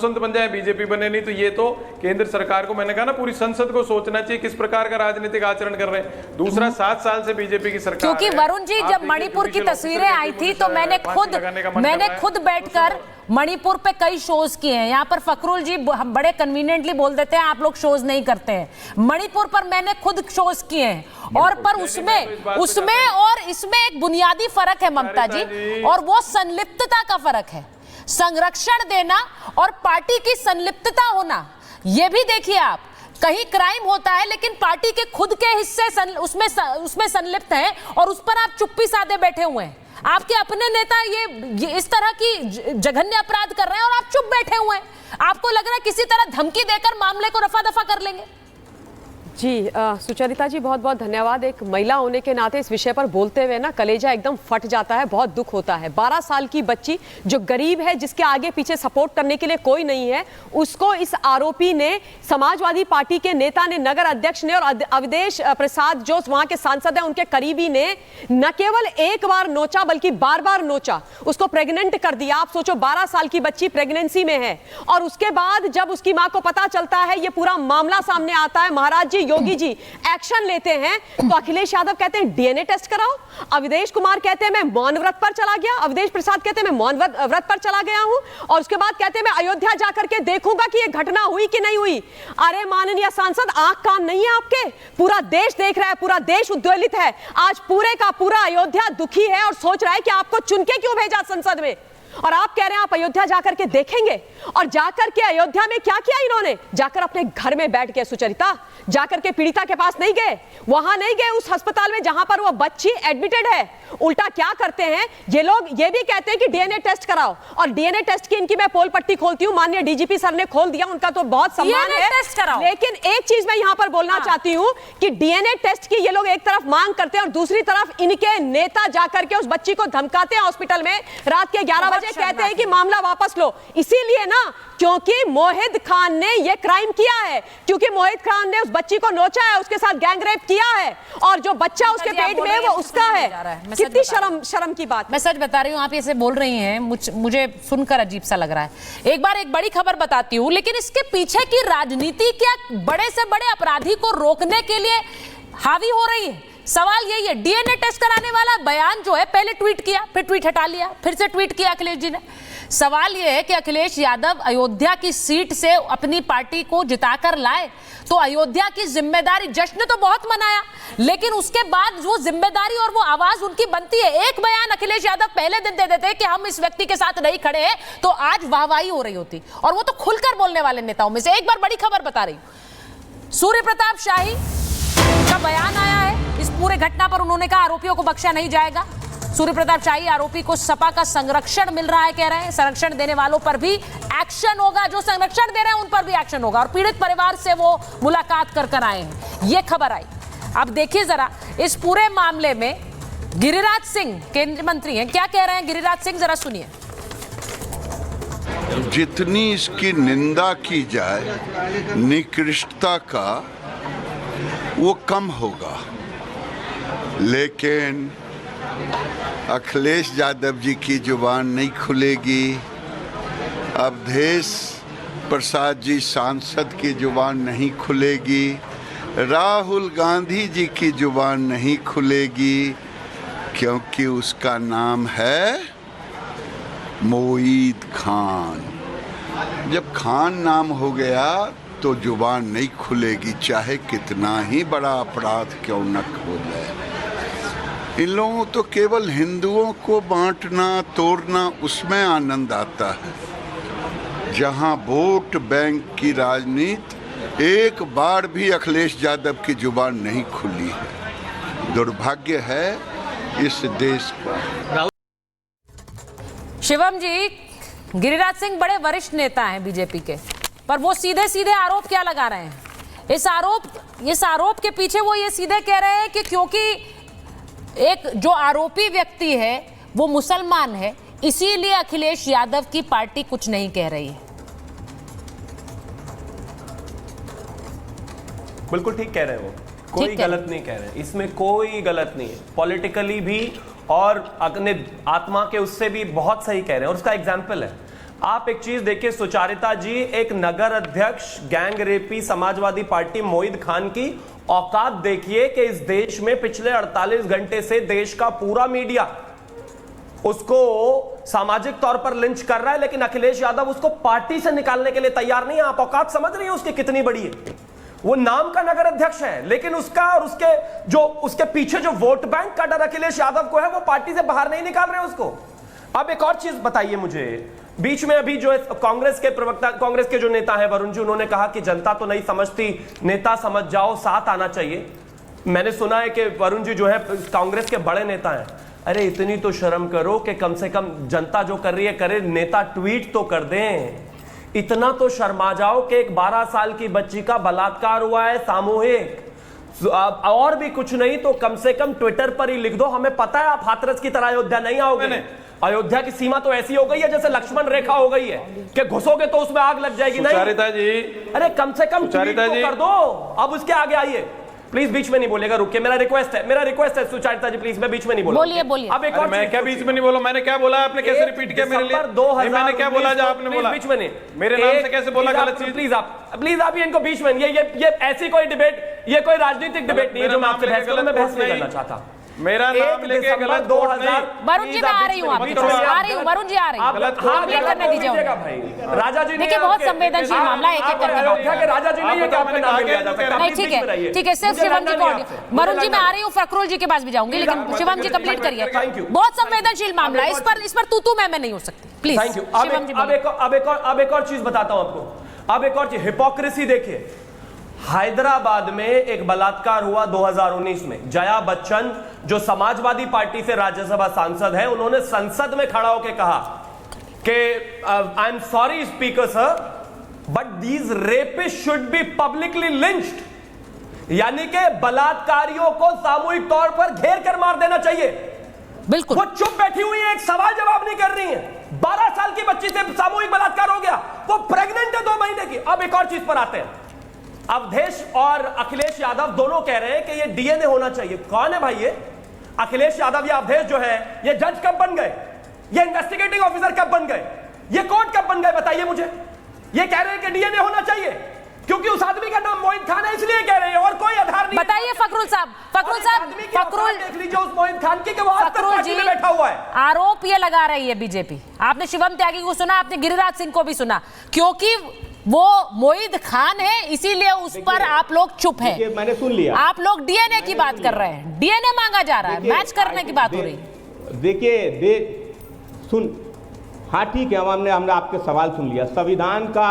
संत बन जाए, बीजेपी बने नहीं, तो ये तो केंद्र सरकार को, मैंने कहा ना, पूरी संसद को सोचना चाहिए किस प्रकार का राजनीतिक आचरण कर रहे हैं। दूसरा, 7 साल से बीजेपी की सरकार, क्योंकि वरुण जी जब मणिपुर की तस्वीरें आई थी तो मैंने खुद बैठकर मणिपुर पे कई शोज किए हैं। यहाँ पर फकरुल जी बड़े कन्वीनियंटली बोल देते हैं आप लोग शोज नहीं करते हैं। मणिपुर पर मैंने खुद शोज किए हैं और पर उसमें और इसमें एक बुनियादी फर्क है ममता जी, और वो संलिप्तता का फर्क है। संरक्षण देना और पार्टी की संलिप्तता होना, ये भी देखिए आप, कहीं क्राइम होता है लेकिन पार्टी के खुद के हिस्से उसमें संलिप्त हैं और उस पर आप चुप्पी साधे बैठे हुए हैं। आपके अपने नेता ये इस तरह की जघन्य अपराध कर रहे हैं और आप चुप बैठे हुए हैं। आपको लग रहा है किसी तरह धमकी देकर मामले को रफा दफा कर लेंगे। जी सुचरिता जी बहुत बहुत धन्यवाद। एक महिला होने के नाते इस विषय पर बोलते हुए ना कलेजा एकदम फट जाता है, बहुत दुख होता है। 12 साल की बच्ची जो गरीब है, जिसके आगे पीछे सपोर्ट करने के लिए कोई नहीं है, उसको इस आरोपी ने, समाजवादी पार्टी के नेता ने, नगर अध्यक्ष ने और अवधेश प्रसाद जो वहां के सांसद हैं उनके करीबी ने न केवल एक बार नोचा बल्कि बार बार नोचा, उसको प्रेग्नेंट कर दिया। आप सोचो 12 साल की बच्ची प्रेगनेंसी में है और उसके बाद जब उसकी मां को पता चलता है, ये पूरा मामला सामने आता है, महाराज जी योगी जी एक्शन लेते हैं तो अखिलेश यादव कहते हैं डीएनए टेस्ट कराओ, अवधेश कुमार कहते हैं मैं मौन व्रत पर चला गया, अवधेश प्रसाद कहते हैं मैं मौन व्रत पर चला गया हूं, और उसके बाद कहते हैं मैं अयोध्या जाकर के देखूंगा कि ये घटना हुई कि नहीं हुई। अरे माननीय सांसद, आंख कान नहीं है आपके? पूरा देश देख रहा है, पूरा देश उद्वेलित है। आज पूरे का पूरा अयोध्या दुखी है और सोच रहा है कि आपको चुन के क्यों भेजा संसद में, और आप कह रहे हैं आप अयोध्या जाकर के देखेंगे। और जाकर के अयोध्या में क्या किया इन्होंने? जाकर अपने घर में बैठ गए सुचरिता, जाकर के पीड़िता के पास नहीं गए, वहां नहीं गए उस अस्पताल में जहां पर वो बच्ची एडमिटेड है। उल्टा क्या करते हैं ये लोग, ये भी कहते हैं कि डीएनए टेस्ट कराओ, और डीएनए टेस्ट की इनकी मैं पोल पट्टी खोलती हूं, माननीय डीजीपी सर ने खोल दिया, उनका तो बहुत सम्मान है। लेकिन एक चीज मैं यहां पर बोलना चाहती हूं कि डीएनए टेस्ट की ये लोग एक तरफ मांग करते हैं और दूसरी तरफ इनके नेता जाकर के उस बच्ची को धमकाते हैं हॉस्पिटल में रात के 11 बजे, कहते हैं कि मामला वापस लो। इसीलिए ना, क्योंकि मोहित खान ने यह क्राइम किया है, क्योंकि मोहित खान ने उस बच्ची को नोचा है, उसके साथ गैंग रेप किया है, और जो बच्चा उसके पेट में है वो उसका है। कितनी शर्म की बात। मैं सच बता रही हूँ, आप ऐसे बोल रही हैं, मुझे सुनकर अजीब सा लग रहा है। एक बार एक बड़ी खबर बताती हूँ, लेकिन इसके पीछे की राजनीति क्या बड़े से बड़े अपराधी को रोकने के लिए हावी हो रही है? सवाल यही है। डीएनए टेस्ट कराने वाला बयान जो है, पहले ट्वीट किया, फिर ट्वीट हटा लिया, फिर से ट्वीट किया अखिलेश जी ने। सवाल यह है कि अखिलेश यादव अयोध्या की सीट से अपनी पार्टी को जिताकर लाए, तो अयोध्या की जिम्मेदारी, जश्न तो बहुत मनाया, लेकिन उसके बाद वो जिम्मेदारी और वो आवाज उनकी बनती है। एक बयान अखिलेश यादव पहले दिन दे देते कि हम इस व्यक्ति के साथ नहीं खड़े हैं, तो आज वाहवाही हो रही होती, और वो तो खुलकर बोलने वाले नेताओं में से। एक बार बड़ी खबर बता रही हूं, सूर्य प्रताप शाही का बयान आया है इस पूरे घटना पर। उन्होंने कहा आरोपियों को बख्शा नहीं जाएगा। सूर्य प्रताप शाही, आरोपी को सपा का संरक्षण मिल रहा है, कह रहे हैं संरक्षण देने वालों पर भी एक्शन होगा, जो संरक्षण दे रहे हैं उन पर भी एक्शन होगा, और पीड़ित परिवार से वो मुलाकात कर आए हैं, ये खबर आई। अब देखिए जरा इस पूरे मामले में गिरिराज सिंह, केंद्रीय मंत्री हैं, क्या कह रहे हैं गिरिराज सिंह, जरा सुनिए। जितनी इसकी निंदा की जाए निकृष्टता का, वो कम होगा, लेकिन अखिलेश यादव जी की जुबान नहीं खुलेगी, अवधेश प्रसाद जी सांसद की जुबान नहीं खुलेगी, राहुल गांधी जी की जुबान नहीं खुलेगी, क्योंकि उसका नाम है मोईद खान। जब खान नाम हो गया तो जुबान नहीं खुलेगी, चाहे कितना ही बड़ा अपराध क्यों न हो जाए। इन लोगों तो केवल हिंदुओं को बांटना तोड़ना, उसमें आनंद आता है। जहां वोट बैंक की राजनीति, एक बार भी अखिलेश यादव की जुबान नहीं खुली है। दुर्भाग्य है इस देश का। शिवम जी, गिरिराज सिंह बड़े वरिष्ठ नेता हैं बीजेपी के, पर वो सीधे सीधे आरोप क्या लगा रहे हैं? इस आरोप के पीछे वो ये सीधे कह रहे हैं कि क्योंकि एक जो आरोपी व्यक्ति है वो मुसलमान है, इसीलिए अखिलेश यादव की पार्टी कुछ नहीं कह रही है। बिल्कुल ठीक कह रहे हैं वो, कोई गलत नहीं कह रहे हैं, इसमें कोई गलत नहीं है। पॉलिटिकली भी और अपने आत्मा के उससे भी बहुत सही कह रहे हैं, और उसका एग्जाम्पल है। आप एक चीज देखिए सुचारिता जी, एक नगर अध्यक्ष गैंग रेपी समाजवादी पार्टी मोहित खान की औकात देखिए कि इस देश में पिछले 48 घंटे से देश का पूरा मीडिया उसको सामाजिक तौर पर लिंच कर रहा है, लेकिन अखिलेश यादव उसको पार्टी से निकालने के लिए तैयार नहीं है। आप औकात समझ रही है उसकी कितनी बड़ी है? वो नाम का नगर अध्यक्ष है, लेकिन उसका और उसके पीछे जो वोट बैंक का डर अखिलेश यादव को है, वो पार्टी से बाहर नहीं निकाल रहे उसको। अब एक और चीज बताइए मुझे, बीच में अभी जो कांग्रेस के प्रवक्ता, कांग्रेस के जो नेता है वरुण जी, उन्होंने कहा कि जनता तो नहीं समझती, नेता समझ जाओ, साथ आना चाहिए। मैंने सुना है कि वरुण जी जो है कांग्रेस के बड़े नेता हैं। अरे इतनी तो शर्म करो कि कम से कम जनता जो कर रही है करे, नेता ट्वीट तो कर दें। इतना तो शर्मा जाओ कि एक 12 साल की बच्ची का बलात्कार हुआ है सामूहिक, और भी कुछ नहीं तो कम से कम ट्विटर पर ही लिख दो, हमें पता है आप हाथरस की तरह अयोध्या नहीं आओगे। अयोध्या की सीमा तो ऐसी हो गई है जैसे लक्ष्मण रेखा हो गई है कि घुसोगे तो उसमें आग लग जाएगी। नहीं सुचारिता जी, अरे कम से कम ट्वीट तो कर दो। अब उसके आगे आइए प्लीज, बीच में नहीं बोलेगा, रुकिए, मेरा रिक्वेस्ट है सुचारिता जी प्लीज, मैं बीच में नहीं बोलूंगा। बोलिए बोलिए। अब एक और मैं क्या बीच में नहीं बोला? मैंने क्या बोला? आपने कैसे रिपीट किया मेरे लिए? नहीं, मैंने क्या बोला जो आपने बोला? बीच में नहीं, मेरे नाम से कैसे बोला गलत चीज? प्लीज आप ही इनको बीच में, ये ऐसी कोई डिबेट, ये कोई राजनीतिक डिबेट नहीं है जो मैं आपसे बहस करूं, मैं बहस नहीं करना चाहता। मेरा नाम लेके गलत 2000 वरुण जी मैं आ रही हूँ, आ रही हूँ वरुण जी, आ रही हूँ, कंप्लीट करने दीजिए उन्हें। राजा जी देखिए बहुत संवेदनशील मामला है, एक एक करके बात करें। राजा जी नहीं है कि आपका नाम लिया जा सकता। नहीं ठीक है, सिर्फ शिवम जी को। वरुण जी मैं आ रही हूँ, फखरुल जी के पास भी जाऊंगी, लेकिन शिवम जी कंप्लीट करिए। बहुत संवेदनशील मामला है, इस पर तू मैं नहीं हो सकती, please. Thank you. Shivam ji अब एक और चीज बताता हूं आपको। अब एक और चीज, हिपोक्रेसी देखिए। हैदराबाद में एक बलात्कार हुआ 2019 में। जया बच्चन जो समाजवादी पार्टी से राज्यसभा सांसद है, उन्होंने संसद में खड़ा होकर कहा कि I am sorry speaker sir, but these rapist should be publicly lynched. यानी कि बलात्कारियों को सामूहिक तौर पर घेर कर मार देना चाहिए। बिल्कुल। वो चुप बैठी हुई है, एक सवाल जवाब नहीं कर रही है। 12 साल की बच्ची से सामूहिक बलात्कार हो गया, वो प्रेग्नेंट है 2 महीने की। अब एक और चीज पर आते हैं। अवधेश और अखिलेश यादव दोनों कह रहे हैं कि ये डीएनए होना चाहिए। कौन है भाई ये? अखिलेश यादव या अवधेश जो है, ये जज कब बन गए? ये इन्वेस्टिगेटिंग ऑफिसर कब बन गए? ये कोर्ट कब बन गए? बताइए मुझे। ये कह रहे हैं कि डीएनए होना चाहिए क्योंकि उस आदमी का नाम मोहित खान है, इसलिए कह रहे हैं, और कोई आधार नहीं। बताइए फखरुल साहब, फखरुल देख लीजिए उस मोहित खान की कि वो आज तक पार्टी में बैठा हुआ है। आरोप ये लगा रही है बीजेपी। आपने शिवम त्यागी को सुना, आपने गिरिराज सिंह को भी सुना, क्योंकि वो मोहित खान है, इसीलिए उस पर आप लोग चुप हैं। मैंने सुन लिया। आप लोग डीएनए की बात कर रहे हैं, डीएनए मांगा जा रहा है, मैच करने की बात हो रही है। देखिए हाँ ठीक है, हमने आपके सवाल सुन लिया। संविधान का